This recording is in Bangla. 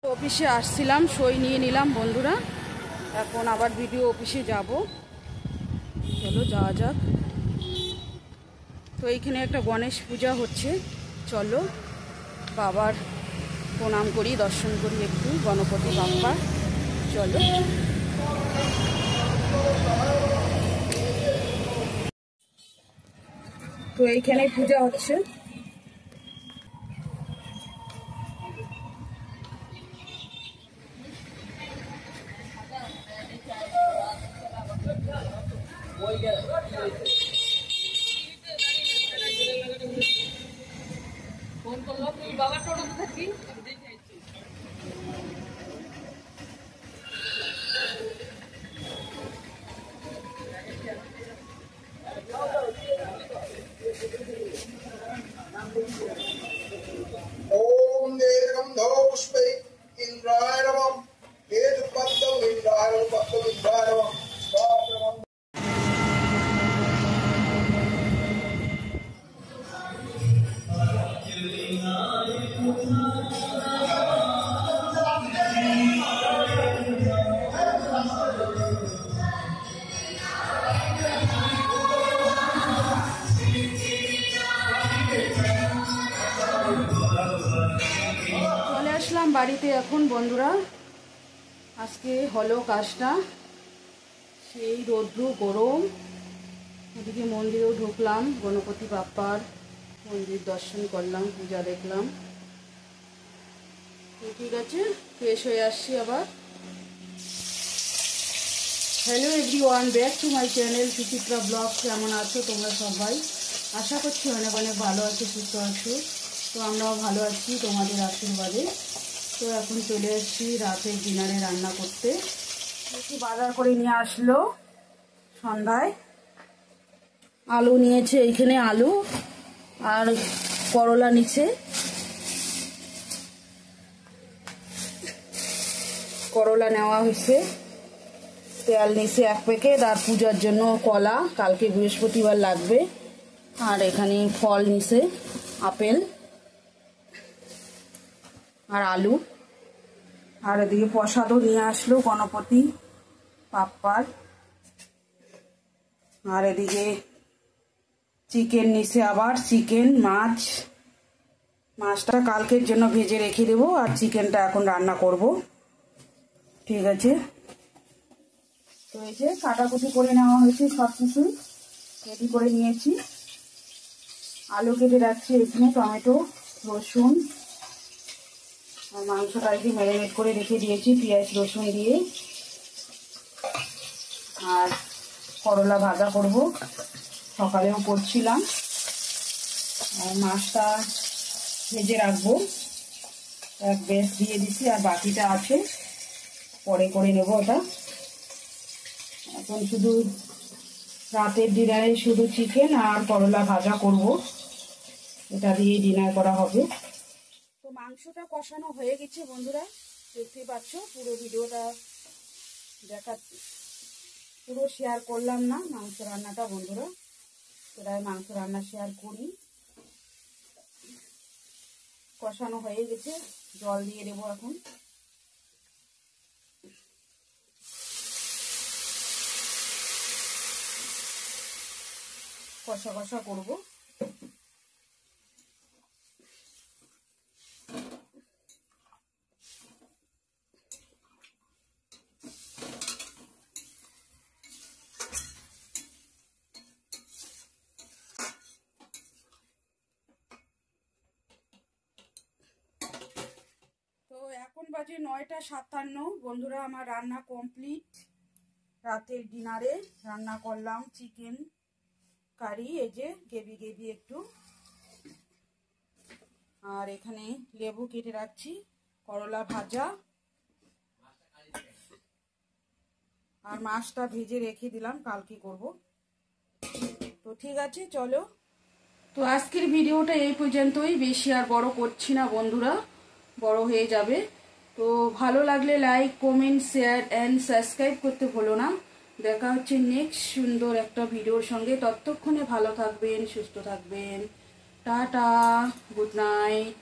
অফিসে আসছিলাম, সই নিয়ে নিলাম বন্ধুরা। এখন আবার ভিডিও অফিসে যাব, চলো যাওয়া যাক। তো এইখানে একটা গণেশ পূজা হচ্ছে, চলো বাবার প্রণাম করি, দর্শন করি একটু, গণপতি বাপ্পা। চলো তো এইখানে পূজা হচ্ছে। ओम नेत्रम धव पुष्पे इंद्राय नमः तेज पद्म इंद्राय नमः स्वाहा। চলে আসলাম বাড়িতে এখন বন্ধুরা। আজকে হলো কাজটা, সেই রৌদ্র গরম। ওদিকে মন্দিরেও ঢুকলাম, গণপতি বাপ্পার মন্দির দর্শন করলাম, পূজা দেখলাম। ঠিক আছে, ফ্রেশ হয়ে আসছি আবার। Hello everyone, back to my channel Suchitra blog. কেমন আছো তোমরা সবাই? আশা করছি অনেক অনেক ভালো আছো, সুস্থ আছো। তো আমরাও ভালো আছি তোমাদের আশীর্বাদে। তো এখন চলে এসেছি রাতের ডিনারে রান্না করতে। একটু বাজার করে নিয়ে আসলো সন্ধ্যায়। আলু নিয়েছে, এইখানে আলু আর করলা নিচে, করলা নেওয়া হয়েছে। তেল নিচে 1 প্যাকেট, আর পূজার জন্য কলা, কালকে বৃহস্পতিবার লাগবে। আর এখানে ফল নিচে, আপেল আর আলু। আর এদিকে প্রসাদও নিয়ে আসলো গণপতি বাপ্পার। আর এদিকে চিকেন নিচে, আবার চিকেন, মাছটা কালকের জন্য ভেজে রেখে দেবো, আর চিকেনটা এখন রান্না করব। ঠিক আছে, তো এই যে কাটাকুটি করে নেওয়া হয়েছে, সব কিছু রেডি করে নিয়েছি। আলু কেটে রাখছি এখানে, টমেটো, রসুন, আর মাংসটা আর কি ম্যারিনেট করে রেখে দিয়েছি পেঁয়াজ রসুন দিয়ে। আর করলা ভাজা করব, সকালেও করছিলাম। আর মাছটা ভেজে রাখবো, এক ব্যাস দিয়ে দিচ্ছি, আর বাকিটা আছে পরে করে নেব ওটা। এখন শুধু রাতের ডিনারে শুধু চিকেন আর করলা ভাজা করব, এটা দিয়ে ডিনার করা হবে। তো মাংসটা কষানো হয়ে গেছে বন্ধুরা, দেখতে পাচ্ছ। পুরো ভিডিওটা পুরো শেয়ার করলাম না মাংস রান্নাটা বন্ধুরা, সেটাই মাংস রান্না শেয়ার করি। কষানো হয়ে গেছে, জল দিয়ে দেবো এখন। কষা কষা করবো। তো এখন বাজে 9টা 57 বন্ধুরা, আমার রান্না কমপ্লিট। রাতের ডিনারে রান্না করলাম চিকেন কারি, এই যে গ্রেভি একটু। আর এখানে লেবু কেটে রাখছি, করলা ভাজা, আর মাছটা ভেজে রেখে দিলাম, কালকে করব। তো ঠিক আছে, চলো। তো আজকের ভিডিওটা এই পর্যন্তই, বেশি আর বড় করছি না বন্ধুরা, বড় হয়ে যাবে। তো ভালো লাগলে like, comment, share and subscribe করতে ভুলো না। দেখা হচ্ছে নেক্সট সুন্দর একটা ভিডিওর সঙ্গে। ততক্ষণে ভালো থাকবেন, সুস্থ থাকবেন। Tata, good night.